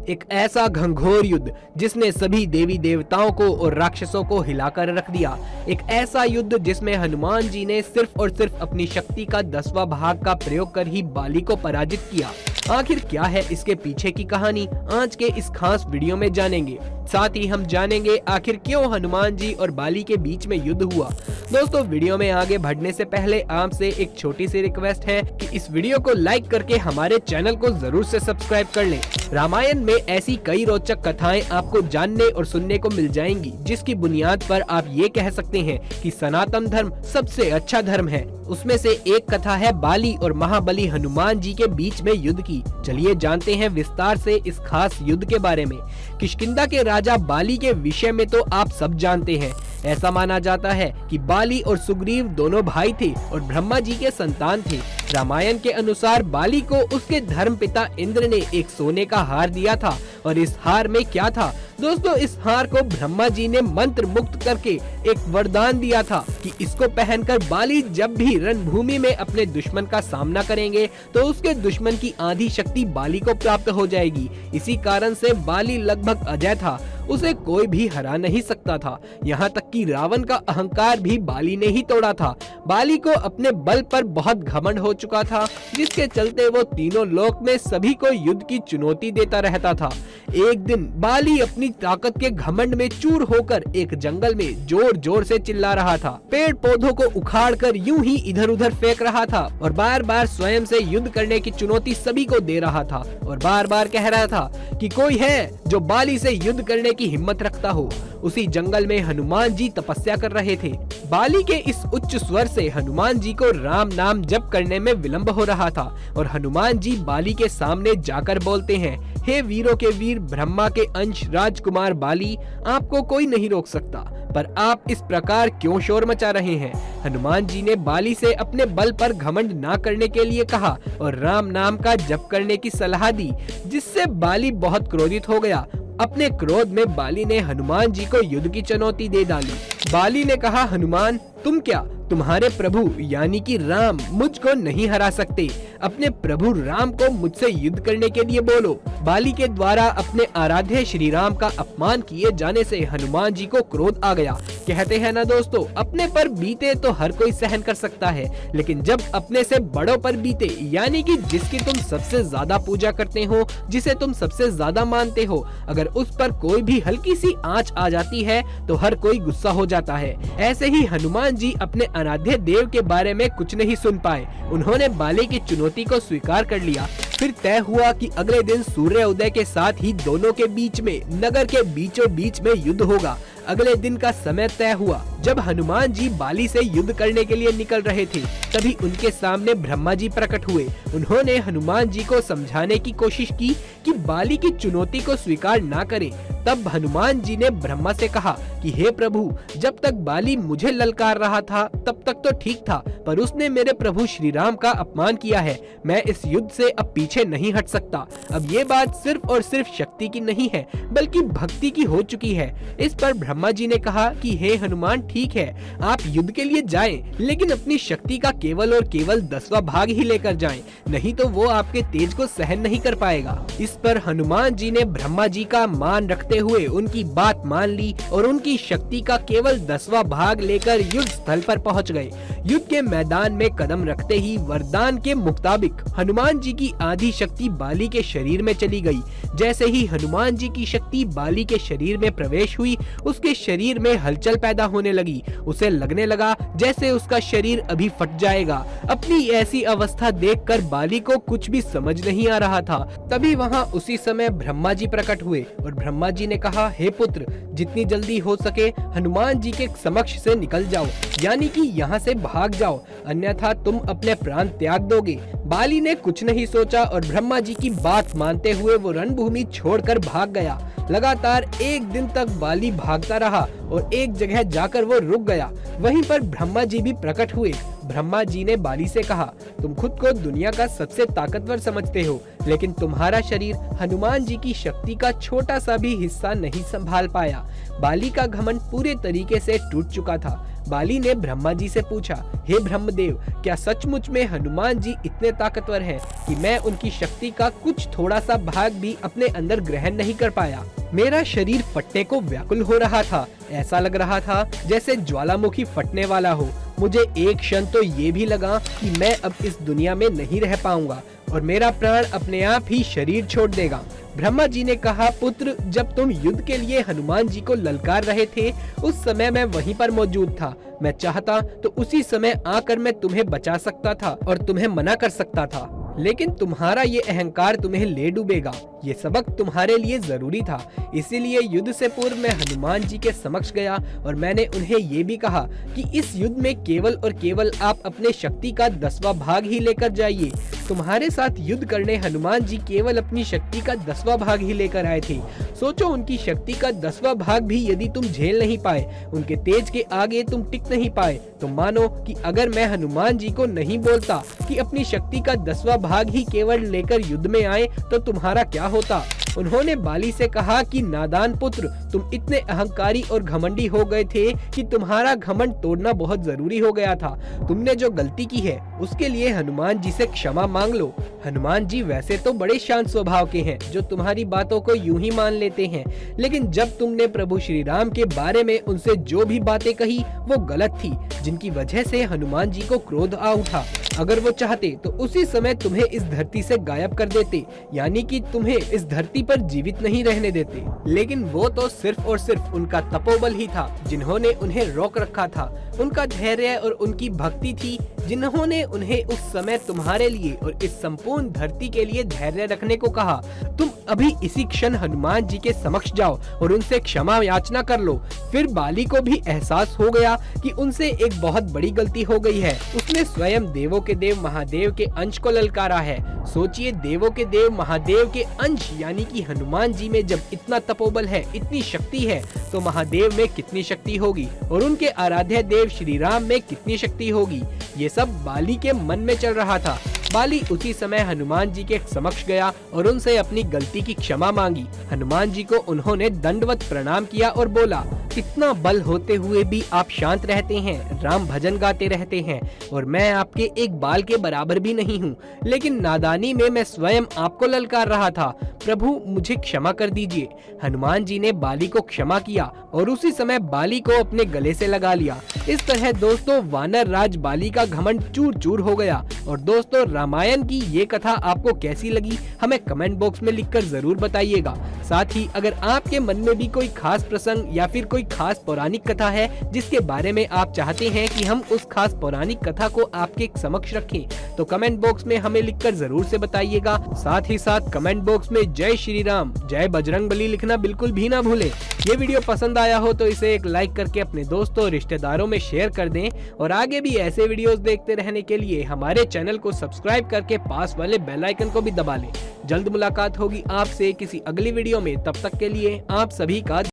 एक ऐसा घंघोर युद्ध जिसने सभी देवी देवताओं को और राक्षसों को हिलाकर रख दिया। एक ऐसा युद्ध जिसमें हनुमान जी ने सिर्फ और सिर्फ अपनी शक्ति का 10वां भाग का प्रयोग कर ही बाली को पराजित किया। आखिर क्या है इसके पीछे की कहानी, आज के इस खास वीडियो में जानेंगे। साथ ही हम जानेंगे आखिर क्यों हनुमान जी और बाली के बीच में युद्ध हुआ। दोस्तों, वीडियो में आगे बढ़ने से पहले आपसे एक छोटी सी रिक्वेस्ट है कि इस वीडियो को लाइक करके हमारे चैनल को जरूर से सब्सक्राइब कर लें। रामायण में ऐसी कई रोचक कथाएं आपको जानने और सुनने को मिल जाएंगी, जिसकी बुनियाद पर आप ये कह सकते हैं कि सनातन धर्म सबसे अच्छा धर्म है। उसमें से एक कथा है बाली और महाबली हनुमान जी के बीच में युद्ध की। चलिए जानते हैं विस्तार से इस खास युद्ध के बारे में। किष्किंधा के राजा बाली के विषय में तो आप सब जानते हैं। ऐसा माना जाता है कि बाली और सुग्रीव दोनों भाई थे और ब्रह्मा जी के संतान थे। रामायण के अनुसार बाली को उसके धर्मपिता इंद्र ने एक सोने का हार दिया था और इस हार में क्या था दोस्तों, इस हार को ब्रह्मा जी ने मंत्र मुक्त करके एक वरदान दिया था कि इसको पहनकर बाली जब भी रणभूमि में अपने दुश्मन का सामना करेंगे तो उसके दुश्मन की आधी शक्ति बाली को प्राप्त हो जाएगी। इसी कारण से बाली लगभग अजय था, उसे कोई भी हरा नहीं सकता था। यहाँ तक कि रावण का अहंकार भी बाली ने ही तोड़ा था। बाली को अपने बल पर बहुत घमंड हो चुका था, जिसके चलते वो तीनों लोक में सभी को युद्ध की चुनौती देता रहता था। एक दिन बाली अपनी ताकत के घमंड में चूर होकर एक जंगल में जोर जोर से चिल्ला रहा था। पेड़ पौधों को उखाड़कर यूं ही इधर उधर फेंक रहा था और बार बार स्वयं से युद्ध करने की चुनौती सभी को दे रहा था और बार बार कह रहा था कि कोई है जो बाली से युद्ध करने की हिम्मत रखता हो। उसी जंगल में हनुमान जी तपस्या कर रहे थे। बाली के इस उच्च स्वर से हनुमान जी को राम नाम जप करने में विलंब हो रहा था और हनुमान जी बाली के सामने जाकर बोलते हैं, हे वीरों के वीर ब्रह्मा के अंश राजकुमार बाली, आपको कोई नहीं रोक सकता, पर आप इस प्रकार क्यों शोर मचा रहे हैं। हनुमान जी ने बाली से अपने बल पर घमंड ना करने के लिए कहा और राम नाम का जप करने की सलाह दी, जिससे बाली बहुत क्रोधित हो गया। अपने क्रोध में बाली ने हनुमान जी को युद्ध की चुनौती दे डाली। बाली ने कहा, हनुमान तुम क्या, तुम्हारे प्रभु यानी कि राम मुझको नहीं हरा सकते। अपने प्रभु राम को मुझसे युद्ध करने के लिए बोलो। बाली के द्वारा अपने आराध्य श्री राम का अपमान किए जाने से हनुमान जी को क्रोध आ गया। कहते हैं ना दोस्तों, अपने पर बीते तो हर कोई सहन कर सकता है, लेकिन जब अपने से बड़ों पर बीते यानी कि जिसकी तुम सबसे ज्यादा पूजा करते हो, जिसे तुम सबसे ज्यादा मानते हो, अगर उस पर कोई भी हल्की सी आंच आ जाती है तो हर कोई गुस्सा हो जाता है। ऐसे ही हनुमान जी अपने आराध्य देव के बारे में कुछ नहीं सुन पाए। उन्होंने बाली की चुनौती को स्वीकार कर लिया। फिर तय हुआ कि अगले दिन सूर्य उदय के साथ ही दोनों के बीच में नगर के बीचों बीच में युद्ध होगा। अगले दिन का समय तय हुआ। जब हनुमान जी बाली से युद्ध करने के लिए निकल रहे थे, तभी उनके सामने ब्रह्मा जी प्रकट हुए। उन्होंने हनुमान जी को समझाने की कोशिश की कि बाली की चुनौती को स्वीकार ना करें। तब हनुमान जी ने ब्रह्मा से कहा कि हे प्रभु, जब तक बाली मुझे ललकार रहा था तब तक तो ठीक था, पर उसने मेरे प्रभु श्री राम का अपमान किया है। मैं इस युद्ध से अब पीछे नहीं हट सकता। अब ये बात सिर्फ और सिर्फ शक्ति की नहीं है, बल्कि भक्ति की हो चुकी है। इस पर ब्रह्मा जी ने कहा कि हे हनुमान, ठीक है, आप युद्ध के लिए जाएं, लेकिन अपनी शक्ति का केवल और केवल 10वां भाग ही लेकर जाएं, नहीं तो वो आपके तेज को सहन नहीं कर पाएगा। इस पर हनुमान जी ने ब्रह्मा जी का मान रखते हुए उनकी बात मान ली और उनकी शक्ति का केवल 10वां भाग लेकर युद्ध स्थल पर पहुंच गए। युद्ध के मैदान में कदम रखते ही वरदान के मुताबिक हनुमान जी की आधी शक्ति बाली के शरीर में चली गई। जैसे ही हनुमान जी की शक्ति बाली के शरीर में प्रवेश हुई, उसके शरीर में हलचल पैदा होने लगी। उसे लगने लगा जैसे उसका शरीर अभी फट जाएगा। अपनी ऐसी अवस्था देखकर बाली को कुछ भी समझ नहीं आ रहा था। तभी वहाँ उसी समय ब्रह्मा जी प्रकट हुए और ब्रह्मा जी ने कहा, हे पुत्र, जितनी जल्दी हो सके हनुमान जी के समक्ष से निकल जाओ, यानी कि यहाँ से भाग जाओ, अन्यथा तुम अपने प्राण त्याग दोगे। बाली ने कुछ नहीं सोचा और ब्रह्मा जी की बात मानते हुए वो रणभूमि छोड़कर भाग गया। लगातार एक दिन तक बाली भागता रहा और एक जगह जाकर वो रुक गया। वहीं पर ब्रह्मा जी भी प्रकट हुए। ब्रह्मा जी ने बाली से कहा, तुम खुद को दुनिया का सबसे ताकतवर समझते हो, लेकिन तुम्हारा शरीर हनुमान जी की शक्ति का छोटा सा भी हिस्सा नहीं संभाल पाया। बाली का घमंड पूरे तरीके से टूट चुका था। बाली ने ब्रह्मा जी से पूछा, हे ब्रह्मदेव, क्या सचमुच में हनुमान जी इतने ताकतवर हैं कि मैं उनकी शक्ति का कुछ थोड़ा सा भाग भी अपने अंदर ग्रहण नहीं कर पाया? मेरा शरीर फटने को व्याकुल हो रहा था। ऐसा लग रहा था जैसे ज्वालामुखी फटने वाला हो। मुझे एक क्षण तो ये भी लगा कि मैं अब इस दुनिया में नहीं रह पाऊंगा और मेरा प्राण अपने आप ही शरीर छोड़ देगा। ब्रह्मा जी ने कहा, पुत्र, जब तुम युद्ध के लिए हनुमान जी को ललकार रहे थे, उस समय मैं वहीं पर मौजूद था। मैं चाहता तो उसी समय आकर मैं तुम्हें बचा सकता था और तुम्हें मना कर सकता था, लेकिन तुम्हारा ये अहंकार तुम्हें ले डूबेगा। ये सबक तुम्हारे लिए जरूरी था। इसीलिए युद्ध से पूर्व मैं हनुमान जी के समक्ष गया और मैंने उन्हें ये भी कहा कि इस युद्ध में केवल और केवल आप अपने शक्ति का 10वां भाग ही लेकर जाइए। तुम्हारे साथ युद्ध करने हनुमान जी केवल अपनी शक्ति का 10वां भाग ही लेकर आए थे। सोचो, उनकी शक्ति का 10वां भाग भी यदि तुम झेल नहीं पाए, उनके तेज के आगे तुम टिक नहीं पाए, तो मानो कि अगर मैं हनुमान जी को नहीं बोलता कि अपनी शक्ति का 10वां भाग ही केवल लेकर युद्ध में आए, तो तुम्हारा क्या होता? उन्होंने बाली से कहा कि नादान पुत्र, तुम इतने अहंकारी और घमंडी हो गए थे कि तुम्हारा घमंड तोड़ना बहुत जरूरी हो गया था। तुमने जो गलती की है उसके लिए हनुमान जी से क्षमा मांग लो। हनुमान जी वैसे तो बड़े शांत स्वभाव के हैं, जो तुम्हारी बातों को यूं ही मान लेते हैं, लेकिन जब तुमने प्रभु श्री राम के बारे में उनसे जो भी बातें कही वो गलत थी, जिनकी वजह से हनुमान जी को क्रोध आ उठा। अगर वो चाहते तो उसी समय तुम्हें इस धरती से गायब कर देते, यानी कि तुम्हें इस धरती पर जीवित नहीं रहने देते। लेकिन वो तो सिर्फ और सिर्फ उनका तपोबल ही था जिन्होंने उन्हें रोक रखा था। उनका धैर्य और उनकी भक्ति थी जिन्होंने उन्हें उस समय तुम्हारे लिए और इस संपूर्ण धरती के लिए धैर्य रखने को कहा। तुम अभी इसी क्षण हनुमान जी के समक्ष जाओ और उनसे क्षमा याचना कर लो। फिर बाली को भी एहसास हो गया कि उनसे एक बहुत बड़ी गलती हो गई है। उसने स्वयं देवों के देव महादेव के अंश को ललकारा है। सोचिए, देवों के देव महादेव के अंश यानी कि हनुमान जी में जब इतना तपोबल है, इतनी शक्ति है, तो महादेव में कितनी शक्ति होगी और उनके आराध्य देव श्री राम में कितनी शक्ति होगी। ये सब बाली के मन में चल रहा था। बाली उसी समय हनुमान जी के समक्ष गया और उनसे अपनी गलती की क्षमा मांगी। हनुमान जी को उन्होंने दंडवत प्रणाम किया और बोला, इतना बल होते हुए भी आप शांत रहते हैं, राम भजन गाते रहते हैं और मैं आपके एक बाल के बराबर भी नहीं हूँ, लेकिन नादानी में मैं स्वयं आपको ललकार रहा था। प्रभु, मुझे क्षमा कर दीजिए। हनुमान जी ने बाली को क्षमा किया और उसी समय बाली को अपने गले से लगा लिया। इस तरह दोस्तों, वानर राज बाली का घमंड चूर चूर हो गया। और दोस्तों, रामायण की ये कथा आपको कैसी लगी हमें कमेंट बॉक्स में लिखकर जरूर बताइएगा। साथ ही अगर आपके मन में भी कोई खास प्रसंग या फिर कोई खास पौराणिक कथा है जिसके बारे में आप चाहते हैं कि हम उस खास पौराणिक कथा को आपके समक्ष रखें, तो कमेंट बॉक्स में हमें लिखकर जरूर से बताइएगा। साथ ही साथ कमेंट बॉक्स में जय श्री राम, जय बजरंगबली लिखना बिल्कुल भी ना भूलें। ये वीडियो पसंद आया हो तो इसे एक लाइक करके अपने दोस्तों और रिश्तेदारों में शेयर कर दें और आगे भी ऐसे वीडियोस देखते रहने के लिए हमारे चैनल को सब्सक्राइब करके पास वाले बेल आइकन को भी दबा लें। जल्द मुलाकात होगी आपसे किसी अगली वीडियो में, तब तक के लिए आप सभी का